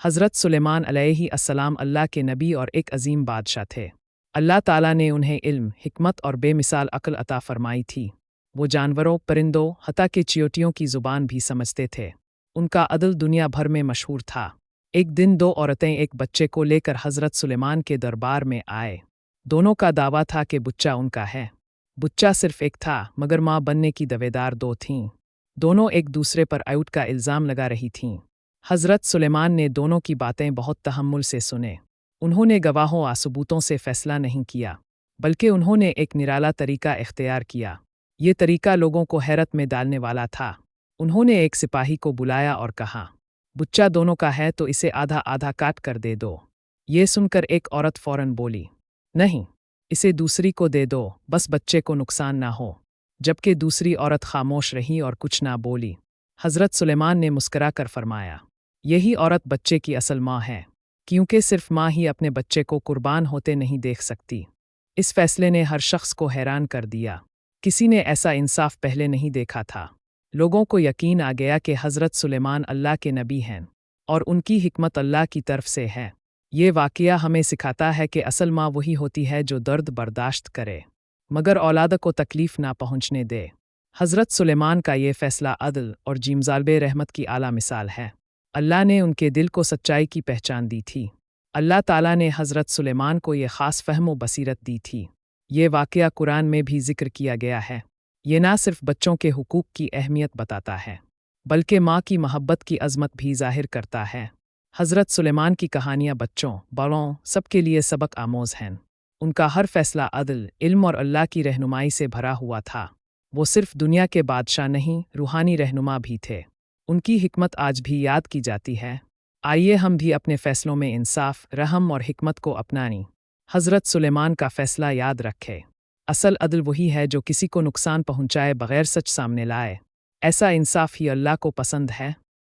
حضرت سلیمان علیہ السلام اللہ کے نبی اور ایک عظیم بادشاہ تھے۔ اللہ تعالیٰ نے انہیں علم، حکمت اور بے مثال عقل عطا فرمائی تھی۔ وہ جانوروں، پرندوں، حتیٰ کہ چیونٹیوں کی زبان بھی سمجھتے تھے۔ ان کا عدل دنیا بھر میں مشہور تھا۔ ایک دن دو عورتیں ایک بچے کو لے کر حضرت سلیمان کے دربار میں آئے۔ دونوں کا دعویٰ تھا کہ بچہ ان کا ہے۔ بچہ صرف ایک تھا، مگر ماں بننے کی دعویدار دو تھیں۔ دونوں ایک دوسرے پر عیب کا الزام لگا رہی تھیں۔ حضرت سلیمان نے دونوں کی باتیں بہت تحمل سے سنے۔ انہوں نے گواہوں و ثبوتوں سے فیصلہ نہیں کیا، بلکہ انہوں نے ایک نرالا طریقہ اختیار کیا۔ یہ طریقہ لوگوں کو حیرت میں ڈالنے والا تھا۔ انہوں نے ایک سپاہی کو بلایا اور کہا، بچہ دونوں کا ہے تو اسے آدھا آدھا کاٹ کر دے دو۔ یہ سن کر ایک عورت فوراً بولی، نہیں، اسے دوسری کو دے دو، بس بچے کو نقصان نہ ہو۔ جبکہ دوسری عورت خاموش رہی اور کچھ نہ بولی۔ حضرت سلیمان نے مسکرا کر فرمایا، یہی عورت بچے کی اصل ماں ہے، کیونکہ صرف ماں ہی اپنے بچے کو قربان ہوتے نہیں دیکھ سکتی۔ اس فیصلے نے ہر شخص کو حیران کر دیا۔ کسی نے ایسا انصاف پہلے نہیں دیکھا تھا۔ لوگوں کو یقین آ گیا کہ حضرت سلیمان اللہ کے نبی ہیں اور ان کی حکمت اللہ کی طرف سے ہے۔ یہ واقعہ ہمیں سکھاتا ہے کہ اصل ماں وہی ہوتی ہے جو درد برداشت کرے، مگر اولاد کو تکلیف نہ پہنچنے دے۔ حضرت سلیمان کا یہ فیصلہ عدل اور جیمزالب رحمت کی اعلیٰ مثال ہے۔ اللہ نے ان کے دل کو سچائی کی پہچان دی تھی۔ اللہ تعالیٰ نے حضرت سلیمان کو یہ خاص فہم و بصیرت دی تھی۔ یہ واقعہ قرآن میں بھی ذکر کیا گیا ہے۔ یہ نہ صرف بچوں کے حقوق کی اہمیت بتاتا ہے، بلکہ ماں کی محبت کی عظمت بھی ظاہر کرتا ہے۔ حضرت سلیمان کی کہانیاں بچوں، بڑوں، سب کے لیے سبق آموز ہیں۔ ان کا ہر فیصلہ عدل، علم اور اللہ کی رہنمائی سے بھرا ہوا تھا۔ وہ صرف دنیا کے بادشاہ نہیں، روحانی رہنما بھی تھے۔ ان کی حکمت آج بھی یاد کی جاتی ہے۔ آئیے ہم بھی اپنے فیصلوں میں انصاف، رحم اور حکمت کو اپنائیں۔ حضرت سلیمان کا فیصلہ یاد رکھے، اصل عدل وہی ہے جو کسی کو نقصان پہنچائے بغیر سچ سامنے لائے۔ ایسا انصاف ہی اللہ کو پسند ہے۔